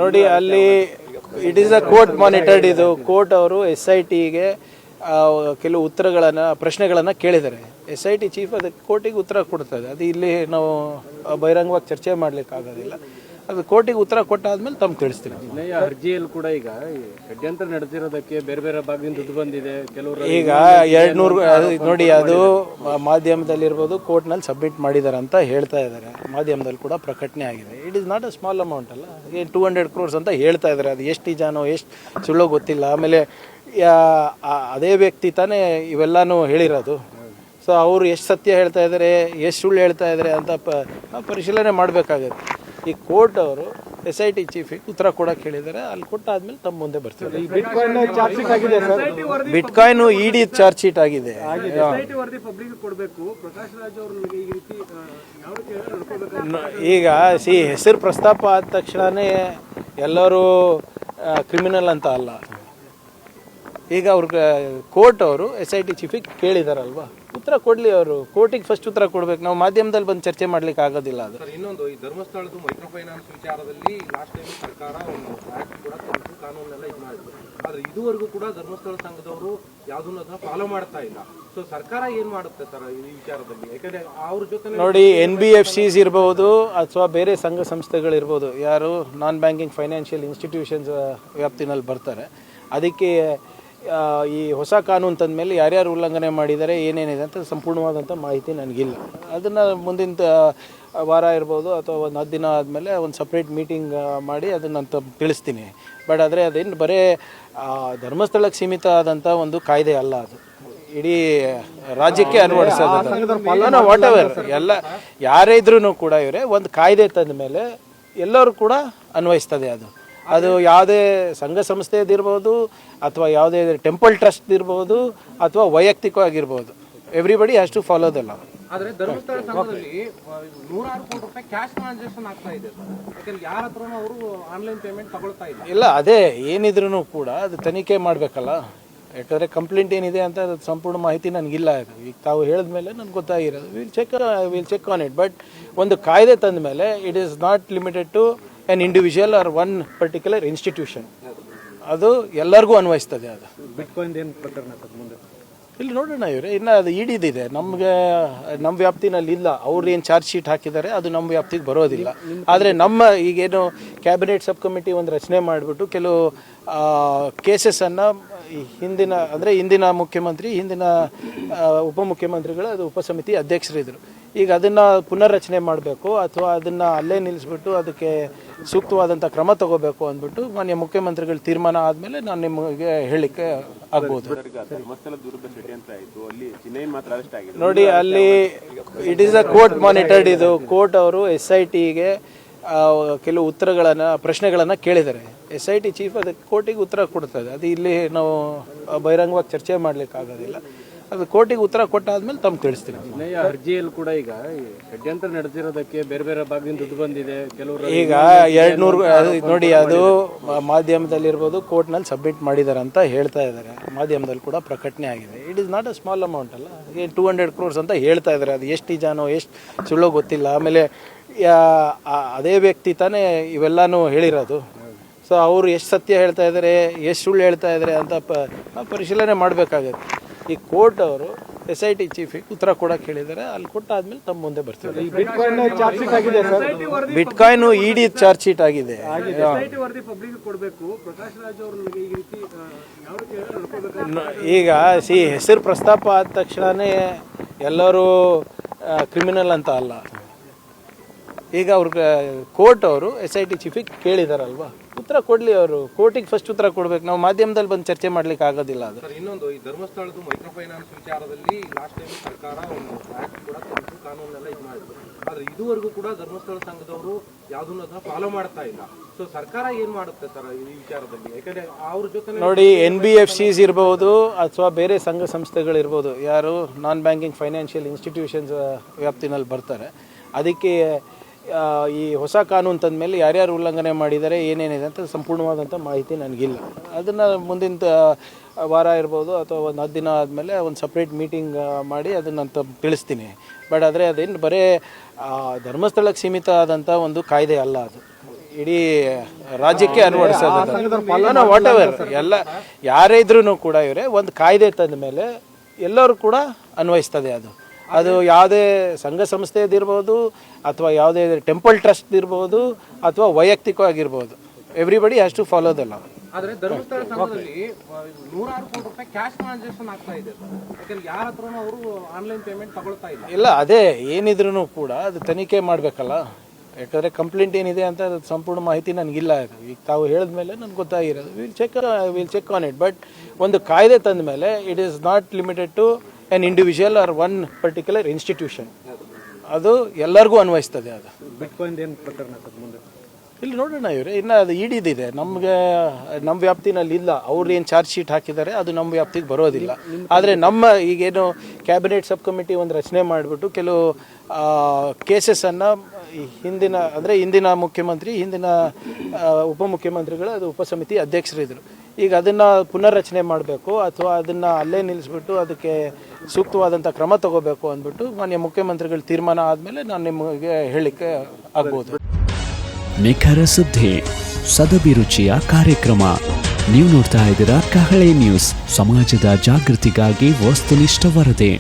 ನೋಡಿ, ಅಲ್ಲಿ it is a court monitored. ಇದು ಕೋರ್ಟ್ ಅವರು SITಗೆ ಕೆಲವು ಪ್ರಶ್ನೆಗಳನ್ನು ಕೇಳಿದ್ದಾರೆ. SIT ಚೀಫ್ ಅದಕ್ಕೆ ಕೋರ್ಟಿಗೆ ಉತ್ತರ ಕೊಡ್ತದೆ. ಅದು ಇಲ್ಲಿ ನಾವು ಬಹಿರಂಗವಾಗಿ ಚರ್ಚೆ ಮಾಡ್ಲಿಕ್ಕೆ ಆಗೋದಿಲ್ಲ. ಅದು ಕೋರ್ಟಿಗೆ ಉತ್ತರ ಕೊಟ್ಟಾದ್ಮೇಲೆ ತಮ್ಗೆ ತಿಳಿಸ್ತೀನಿ. ಅರ್ಜಿಯಲ್ಲಿ ಕೂಡ ಈಗ ಷಡ್ಯಂತ್ರ ನಡೆದಿರೋದಕ್ಕೆ ಬೇರೆ ಬೇರೆ ಭಾಗದಿಂದ ದುಡ್ಡು ಬಂದಿದೆ. ಕೆಲವರು ಈಗ 200 ನೋಡಿ, ಅದು ಮಾಧ್ಯಮದಲ್ಲಿರ್ಬೋದು, ಕೋರ್ಟ್ನಲ್ಲಿ ಸಬ್ಮಿಟ್ ಮಾಡಿದ್ದಾರೆ ಅಂತ ಹೇಳ್ತಾ ಇದ್ದಾರೆ. ಮಾಧ್ಯಮದಲ್ಲಿ ಕೂಡ ಪ್ರಕಟಣೆ ಆಗಿದೆ. It is not a small amount ಅಲ್ಲ. 200 crores ಅಂತ ಹೇಳ್ತಾ ಇದ್ದಾರೆ. ಅದು ಎಷ್ಟು ನಿಜಾನೋ ಎಷ್ಟು ಸುಳ್ಳೋ ಗೊತ್ತಿಲ್ಲ. ಆಮೇಲೆ ಅದೇ ವ್ಯಕ್ತಿ ತಾನೇ ಇವೆಲ್ಲಾನು ಹೇಳಿರೋದು. ಸೊ ಅವರು ಎಷ್ಟು ಸತ್ಯ ಹೇಳ್ತಾ ಇದ್ದಾರೆ, ಎಷ್ಟು ಸುಳ್ಳು ಹೇಳ್ತಾ ಇದ್ದಾರೆ ಅಂತ ಪರಿಶೀಲನೆ ಮಾಡಬೇಕಾಗುತ್ತೆ. ಈ ಕೋರ್ಟ್ ಅವರು SIT ಚೀಫಿಗೆ ಉತ್ತರ ಕೊಡಕ್ಕೆ ಹೇಳಿದ್ದಾರೆ. ಅಲ್ಲಿ ಕೊಟ್ಟಾದ್ಮೇಲೆ ತಮ್ಮ ಮುಂದೆ ಬರ್ತೀವಿ. ಬಿಟ್ಕಾಯಿನ್ ED ಚಾರ್ಜ್ ಶೀಟ್ ಆಗಿದೆ. ಈಗ ಹೆಸರು ಪ್ರಸ್ತಾಪ ಆದ ತಕ್ಷಣನೇ ಎಲ್ಲರೂ ಕ್ರಿಮಿನಲ್ ಅಂತ ಅಲ್ಲ. ಈಗ ಅವ್ರಿಗೆ ಕೋರ್ಟ್ ಅವರು SIT ಚೀಫಿಗೆ ಕೇಳಿದಾರಲ್ವಾ, ಉತ್ತರ ಕೊಡ್ಲಿ. ಅವರು ಕೋರ್ಟಿಗೆ ಫಸ್ಟ್ ಉತ್ತರ ಕೊಡ್ಬೇಕು. ನಾವು ಮಾಧ್ಯಮದಲ್ಲಿ ಬಂದು ಚರ್ಚೆ ಮಾಡ್ಲಿಕ್ಕೆ ಆಗೋದಿಲ್ಲ. ಅದು ಇನ್ನೊಂದು, ಈ ಧರ್ಮಸ್ಥಳದ ಮೈಕ್ರೋ ಫೈನಾನ್ಸ್ ವಿಚಾರದಲ್ಲಿ ಲಾಸ್ಟ್ ಟೈಮ್ ಸರ್ಕಾರ ಒಂದು ಆಕ್ಟ್ ಕೂಡ ತಂದು ಕಾನೂನೆಲ್ಲ ಇದು ಮಾಡಿದ್ರು. ಆದ್ರೆ ಇದುವರೆಗೂ ಕೂಡ ಧರ್ಮಸ್ಥಳ ಸಂಘದವರು ಯಾವುದನ್ನು ಅದನ್ನ ಫಾಲೋ ಮಾಡ್ತಾ ಇಲ್ಲ. ಸೊ ಸರ್ಕಾರ ಏನ್ ಮಾಡುತ್ತೆ ಸರ್ ಈ ವಿಚಾರದಲ್ಲಿ? ಯಾಕಂದ್ರೆ ಅವ್ರ ಜೊತೆ ನೋಡಿ, NBFCs ಇರ್ಬೋದು ಅಥವಾ ಬೇರೆ ಸಂಘ ಸಂಸ್ಥೆಗಳಿರ್ಬೋದು, ಯಾರು ನಾನ್ ಬ್ಯಾಂಕಿಂಗ್ ಫೈನಾನ್ಷಿಯಲ್ ಇನ್ಸ್ಟಿಟ್ಯೂಷನ್ಸ್ ವ್ಯಾಪ್ತಿನಲ್ಲಿ ಬರ್ತಾರೆ. ಅದಕ್ಕೆ ಈ ಹೊಸ ಕಾನೂನು ತಂದ ಮೇಲೆ ಯಾರ್ಯಾರು ಉಲ್ಲಂಘನೆ ಮಾಡಿದ್ದಾರೆ, ಏನೇನಿದೆ ಅಂತ ಸಂಪೂರ್ಣವಾದಂಥ ಮಾಹಿತಿ ನನಗಿಲ್ಲ. ಅದನ್ನು ಮುಂದಿನ ವಾರ ಇರ್ಬೋದು ಅಥವಾ ಒಂದು 10 ದಿನ ಆದಮೇಲೆ ಒಂದು ಸಪ್ರೇಟ್ ಮೀಟಿಂಗ್ ಮಾಡಿ ಅದನ್ನು ತಿಳಿಸ್ತೀನಿ. ಬಟ್ ಆದರೆ ಅದೇನು ಬರೀ ಧರ್ಮಸ್ಥಳಕ್ಕೆ ಸೀಮಿತ ಆದಂಥ ಒಂದು ಕಾಯ್ದೆ ಅಲ್ಲ. ಅದು ಇಡೀ ರಾಜ್ಯಕ್ಕೆ ಅನ್ವಯಿಸೋದು. ವಾಟ್ ಎವರ್ ಎಲ್ಲ ಯಾರೇ ಇದ್ರೂ ಕೂಡ ಇವರೇ ಒಂದು ಕಾಯ್ದೆ ತಂದ ಮೇಲೆ ಎಲ್ಲರೂ ಕೂಡ ಅನ್ವಯಿಸ್ತದೆ. ಅದು ಯಾವುದೇ ಸಂಘ ಸಂಸ್ಥೆದಿರ್ಬೋದು ಅಥವಾ ಯಾವುದೇ ಟೆಂಪಲ್ ಟ್ರಸ್ಟ್ ಇರ್ಬೋದು ಅಥವಾ ವೈಯಕ್ತಿಕವಾಗಿರ್ಬೋದು, everybody has to follow the law. ಆದರೆ ಧರ್ಮಸ್ಥಳ ಸಂಘದಲ್ಲಿ 106 ಕೋಟಿ ರೂಪಾಯಿ ಕ್ಯಾಶ್ ಟ್ರಾನ್ಸಾಕ್ಷನ್ ಆಗ್ತಾ ಇದೆ. ಯಾಕಂದ್ರೆ ಯಾರ ಹತ್ರನೂ ಅವರು ಆನ್ಲೈನ್ ಪೇಮೆಂಟ್ ತಗೊಳ್ತಾ ಇಲ್ಲ. ಅದೇ ಏನಿದ್ರು ಕೂಡ ಅದು ತನಿಖೆ ಮಾಡಬೇಕಲ್ಲ. ಯಾಕಂದರೆ ಕಂಪ್ಲೇಂಟ್ ಏನಿದೆ ಅಂತ ಸಂಪೂರ್ಣ ಮಾಹಿತಿ ನನಗಿಲ್ಲ. ಈಗ ತಾವು ಹೇಳಿದ್ಮೇಲೆ ನನಗೆ ಗೊತ್ತಾಗಿರೋದು. Will check on it. But ಒಂದು ಕಾಯ್ದೆ ತಂದ ಮೇಲೆ it is not limited to an individual or one particular institution. ಅದು ಎಲ್ಲರಿಗೂ ಅನ್ವಯಿಸ್ತದೆ. ಅದು ಬಿಟ್ಕಾಯಿನ್ ಏನು ಪ್ರಕರಣ ಮುಂದೆ ಇಲ್ಲಿ ನೋಡೋಣ. ಇವರೇ ಇನ್ನು ಅದು EDದಿದೆ, ನಮಗೆ ನಮ್ಮ ವ್ಯಾಪ್ತಿನಲ್ಲಿ ಇಲ್ಲ. ಅವ್ರು ಏನು ಚಾರ್ಜ್ ಶೀಟ್ ಹಾಕಿದ್ದಾರೆ ಅದು ನಮ್ಮ ವ್ಯಾಪ್ತಿಗೆ ಬರೋದಿಲ್ಲ. ಆದರೆ ನಮ್ಮ ಈಗೇನು ಕ್ಯಾಬಿನೆಟ್ ಸಬ್ ಕಮಿಟಿ ಒಂದು ರಚನೆ ಮಾಡಿಬಿಟ್ಟು ಕೆಲವು ಕೇಸಸನ್ನು ಹಿಂದಿನ ಮುಖ್ಯಮಂತ್ರಿ, ಹಿಂದಿನ ಉಪಮುಖ್ಯಮಂತ್ರಿಗಳು ಅದು ಉಪಸಮಿತಿ ಅಧ್ಯಕ್ಷರಿದ್ದರು. ಈಗ ಅದನ್ನು ಪುನರ್ರಚನೆ ಮಾಡಬೇಕು ಅಥವಾ ಅದನ್ನು ಅಲ್ಲೇ ನಿಲ್ಲಿಸ್ಬಿಟ್ಟು ಅದಕ್ಕೆ ಸೂಕ್ತವಾದಂಥ ಕ್ರಮ ತಗೋಬೇಕು ಅಂದ್ಬಿಟ್ಟು ಮಾನ್ಯ ಮುಖ್ಯಮಂತ್ರಿಗಳು ತೀರ್ಮಾನ ಆದಮೇಲೆ ನಾನು ನಿಮಗೆ ಹೇಳಲಿಕ್ಕೆ ಆಗ್ಬೋದು. ನೋಡಿ, ಅಲ್ಲಿ it is a court monitored. ಇದು ಕೋರ್ಟ್ ಅವರು SITಗೆ ಕೆಲವು ಪ್ರಶ್ನೆಗಳನ್ನು ಕೇಳಿದ್ದಾರೆ. SIT ಚೀಫ್ ಅದಕ್ಕೆ ಕೋರ್ಟಿಗೆ ಉತ್ತರ ಕೊಡ್ತದೆ. ಅದು ಇಲ್ಲಿ ನಾವು ಬಹಿರಂಗವಾಗಿ ಚರ್ಚೆ ಮಾಡ್ಲಿಕ್ಕೆ ಆಗೋದಿಲ್ಲ. ಅದು ಕೋರ್ಟಿಗೆ ಉತ್ತರ ಕೊಟ್ಟಾದ್ಮೇಲೆ ತಮ್ಗೆ ತಿಳಿಸ್ತೀನಿ. ಅರ್ಜಿಯಲ್ಲಿ ಕೂಡ ಈಗ ಷಡ್ಯಂತ್ರ ನಡೆದಿರೋದಕ್ಕೆ ಬೇರೆ ಬೇರೆ ಭಾಗದಿಂದ ದುಡ್ಡು ಬಂದಿದೆ. ಕೆಲವರು ಈಗ 200 ನೋಡಿ, ಅದು ಮಾಧ್ಯಮದಲ್ಲಿರ್ಬೋದು, ಕೋರ್ಟ್ನಲ್ಲಿ ಸಬ್ಮಿಟ್ ಮಾಡಿದ್ದಾರೆ ಅಂತ ಹೇಳ್ತಾ ಇದ್ದಾರೆ. ಮಾಧ್ಯಮದಲ್ಲಿ ಕೂಡ ಪ್ರಕಟಣೆ ಆಗಿದೆ. It is not a small amount ಅಲ್ಲ. 200 crores ಅಂತ ಹೇಳ್ತಾ ಇದ್ದಾರೆ. ಅದು ಎಷ್ಟು ನಿಜಾನೋ ಎಷ್ಟು ಸುಳ್ಳೋ ಗೊತ್ತಿಲ್ಲ. ಆಮೇಲೆ ಅದೇ ವ್ಯಕ್ತಿ ತಾನೇ ಇವೆಲ್ಲಾನು ಹೇಳಿರೋದು. ಸೊ ಅವರು ಎಷ್ಟು ಸತ್ಯ ಹೇಳ್ತಾ ಇದ್ದಾರೆ, ಎಷ್ಟು ಸುಳ್ಳು ಹೇಳ್ತಾ ಇದ್ದಾರೆ ಅಂತ ಪರಿಶೀಲನೆ ಮಾಡಬೇಕಾಗುತ್ತೆ. ಈ ಕೋರ್ಟ್ ಅವರು SIT ಚೀಫಿಗೆ ಉತ್ತರ ಕೊಡಕ್ಕೆ ಹೇಳಿದ್ದಾರೆ. ಅಲ್ಲಿ ಕೊಟ್ಟಾದ್ಮೇಲೆ ತಮ್ಮ ಮುಂದೆ ಬರ್ತೀವಿ. ಬಿಟ್ಕಾಯಿನ್ ED ಚಾರ್ಜ್ ಶೀಟ್ ಆಗಿದೆ. ಈಗ ಹೆಸರು ಪ್ರಸ್ತಾಪ ಆದ ತಕ್ಷಣನೇ ಎಲ್ಲರೂ ಕ್ರಿಮಿನಲ್ ಅಂತ ಅಲ್ಲ. ಈಗ ಅವ್ರಿಗೆ ಕೋರ್ಟ್ ಅವರು SIT ಚೀಫಿಗೆ ಕೇಳಿದಾರಲ್ವಾ, ಉತ್ತರ ಕೊಡ್ಲಿ. ಅವರು ಕೋರ್ಟಿಗೆ ಫಸ್ಟ್ ಉತ್ತರ ಕೊಡ್ಬೇಕು. ನಾವು ಮಾಧ್ಯಮದಲ್ಲಿ ಬಂದು ಚರ್ಚೆ ಮಾಡ್ಲಿಕ್ಕೆ ಆಗೋದಿಲ್ಲ. ಅದು ಇನ್ನೊಂದು, ಈ ಧರ್ಮಸ್ಥಳದ ಮೈಕ್ರೋ ಫೈನಾನ್ಸ್ ವಿಚಾರದಲ್ಲಿ ಲಾಸ್ಟ್ ಟೈಮ್ ಸರ್ಕಾರ ಒಂದು ಆಕ್ಟ್ ಕೂಡ ತಂದು ಕಾನೂನೆಲ್ಲ ಇದು ಮಾಡಿದ್ರು. ಆದ್ರೆ ಇದುವರೆಗೂ ಕೂಡ ಧರ್ಮಸ್ಥಳ ಸಂಘದವರು ಯಾವುದನ್ನು ಅದನ್ನ ಫಾಲೋ ಮಾಡ್ತಾ ಇಲ್ಲ. ಸೊ ಸರ್ಕಾರ ಏನ್ ಮಾಡುತ್ತೆ ಸರ್ ಈ ವಿಚಾರದಲ್ಲಿ? ಯಾಕಂದ್ರೆ ಅವ್ರ ಜೊತೆ ನೋಡಿ, NBFCs ಇರ್ಬೋದು ಅಥವಾ ಬೇರೆ ಸಂಘ ಸಂಸ್ಥೆಗಳಿರ್ಬೋದು, ಯಾರು ನಾನ್ ಬ್ಯಾಂಕಿಂಗ್ ಫೈನಾನ್ಷಿಯಲ್ ಇನ್ಸ್ಟಿಟ್ಯೂಷನ್ಸ್ ವ್ಯಾಪ್ತಿನಲ್ಲಿ ಬರ್ತಾರೆ. ಅದಕ್ಕೆ ಈ ಹೊಸ ಕಾನೂನು ತಂದ ಮೇಲೆ ಯಾರ್ಯಾರು ಉಲ್ಲಂಘನೆ ಮಾಡಿದ್ದಾರೆ ಏನೇನಿದೆ ಅಂತ ಸಂಪೂರ್ಣವಾದಂಥ ಮಾಹಿತಿ ನನಗಿಲ್ಲ. ಅದನ್ನು ಮುಂದಿನ ವಾರ ಇರ್ಬೋದು ಅಥವಾ ಒಂದು 10 ದಿನ ಆದಮೇಲೆ ಒಂದು ಸಪ್ರೇಟ್ ಮೀಟಿಂಗ್ ಮಾಡಿ ಅದನ್ನು ತಿಳಿಸ್ತೀನಿ. ಬಟ್ ಆದರೆ ಅದೇನು ಬರೀ ಧರ್ಮಸ್ಥಳಕ್ಕೆ ಸೀಮಿತ ಆದಂಥ ಒಂದು ಕಾಯ್ದೆ ಅಲ್ಲ, ಅದು ಇಡೀ ರಾಜ್ಯಕ್ಕೆ ಅನ್ವಯಿಸೋದು. ವಾಟ್ ಎವರ್ ಎಲ್ಲ ಯಾರೇ ಇದ್ರೂ ಕೂಡ ಇವರೇ ಒಂದು ಕಾಯ್ದೆ ತಂದ ಮೇಲೆ ಎಲ್ಲರೂ ಕೂಡ ಅನ್ವಯಿಸ್ತದೆ. ಅದು ಯಾವುದೇ ಸಂಘ ಸಂಸ್ಥೆದಿರ್ಬೋದು ಅಥವಾ ಯಾವುದೇ ಟೆಂಪಲ್ ಟ್ರಸ್ಟ್ ಇರ್ಬೋದು ಅಥವಾ ವೈಯಕ್ತಿಕವಾಗಿರ್ಬೋದು, everybody has to follow the law. ಆದ್ರೆ ಧರ್ಮಸ್ಥಳ ಸಂಘದಲ್ಲಿ 106 ಕೋಟಿ ರೂಪಾಯಿ ಕ್ಯಾಶ್ ಟ್ರಾನ್ಸಾಕ್ಷನ್ ಆಗ್ತಾ ಇದೆ. ಯಾಕಂದ್ರೆ ಯಾರ ಹತ್ರನೂ ಅವರು ಆನ್ಲೈನ್ ಪೇಮೆಂಟ್ ತಗೊಳ್ತಾ ಇಲ್ಲ. ಅದೇ ಏನಿದ್ರು ಕೂಡ ಅದು ತನಿಖೆ ಮಾಡಬೇಕಲ್ಲ. ಯಾಕಂದರೆ ಕಂಪ್ಲೇಂಟ್ ಏನಿದೆ ಅಂತ ಅದು ಸಂಪೂರ್ಣ ಮಾಹಿತಿ ನನಗಿಲ್ಲ. ಈಗ ತಾವು ಹೇಳಿದ್ಮೇಲೆ ನನಗೆ ಗೊತ್ತಾಗಿರೋದು. Will check on it. But ಒಂದು ಕಾಯ್ದೆ ತಂದ ಮೇಲೆ it is not limited to an individual or one particular institution. ಅದು ಎಲ್ಲರಿಗೂ ಅನ್ವಯಿಸ್ತದೆ. ಅದು ಬಿಟ್ಕಾಯಿನ್ ಏನು ಪ್ರಕರಣ ಮುಂದೆ ಇಲ್ಲಿ ನೋಡೋಣ ಇವರೇ, ಇನ್ನು ಅದು ಇಡಿದಿದೆ, ನಮಗೆ ನಮ್ಮ ವ್ಯಾಪ್ತಿನಲ್ಲಿ ಇಲ್ಲ. ಅವ್ರು ಏನು ಚಾರ್ಜ್ ಶೀಟ್ ಹಾಕಿದ್ದಾರೆ ಅದು ನಮ್ಮ ವ್ಯಾಪ್ತಿಗೆ ಬರೋದಿಲ್ಲ. ಆದರೆ ನಮ್ಮ ಈಗೇನು ಕ್ಯಾಬಿನೆಟ್ ಸಬ್ ಕಮಿಟಿ ಒಂದು ರಚನೆ ಮಾಡಿಬಿಟ್ಟು ಕೆಲವು ಕೇಸಸನ್ನು ಹಿಂದಿನ ಮುಖ್ಯಮಂತ್ರಿ, ಹಿಂದಿನ ಉಪಮುಖ್ಯಮಂತ್ರಿಗಳು ಅದು ಉಪಸಮಿತಿ ಅಧ್ಯಕ್ಷರಿದ್ದರು. ಈಗ ಅದನ್ನು ಪುನರ್ರಚನೆ ಮಾಡಬೇಕು ಅಥವಾ ಅದನ್ನು ಅಲ್ಲೇ ನಿಲ್ಲಿಸ್ಬಿಟ್ಟು ಅದಕ್ಕೆ ಸೂಕ್ತವಾದಂಥ ಕ್ರಮ ತಗೋಬೇಕು ಅಂದ್ಬಿಟ್ಟು ಮಾನ್ಯ ಮುಖ್ಯಮಂತ್ರಿಗಳ ತೀರ್ಮಾನ ಆದಮೇಲೆ ನಾನು ನಿಮಗೆ ಹೇಳಲಿಕ್ಕೆ ಆಗ್ಬೋದು. ನಿಖರ ಸುದ್ದಿ, ಸದಭಿರುಚಿಯ ಕಾರ್ಯಕ್ರಮ. ನೀವು ನೋಡ್ತಾ ಇದ್ದೀರಾ ಕಹಳೆ ನ್ಯೂಸ್, ಸಮಾಜದ ಜಾಗೃತಿಗಾಗಿ ವಸ್ತುನಿಷ್ಠ ವರದಿ.